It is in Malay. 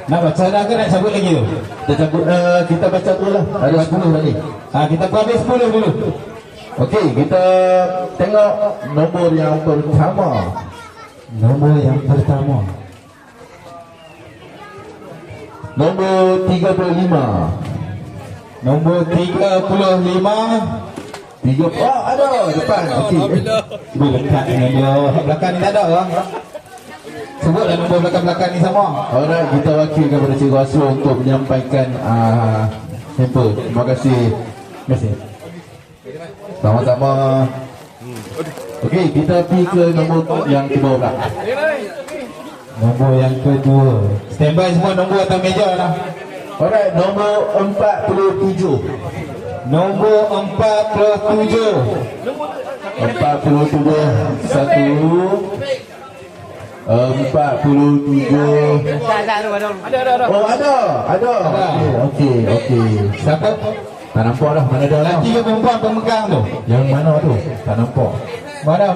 Nak baca dah ke nak cabut lagi tu? Kita cabut, kita baca tu lah. Ada 10 tadi. Kita habis 10 dulu. Okey, kita tengok nombor yang pertama. Nombor yang pertama. Nombor 35. Nombor 35. Ada depan. Okey. Berlekat dengan dia. Belakang ni tak ada lah. Sebutlah nombor belakang-belakang ni sama. Alright, kita wakilkan kepada Cikgu Asrul untuk menyampaikan sampel. Terima kasih. Terima kasih. Sama-sama. Okey, kita pergi ke nombor yang kedua pula. Nombor yang kedua. Standby semua nombor atas meja lah. Alright, nombor 47. Nombor 47. 47. 47. Oh, ada. Okey. Siapa? Tak nampak dah, mana ada lah. Lelaki ke perempuan pemegang tu? Yang mana tu? Tak nampak. Mana?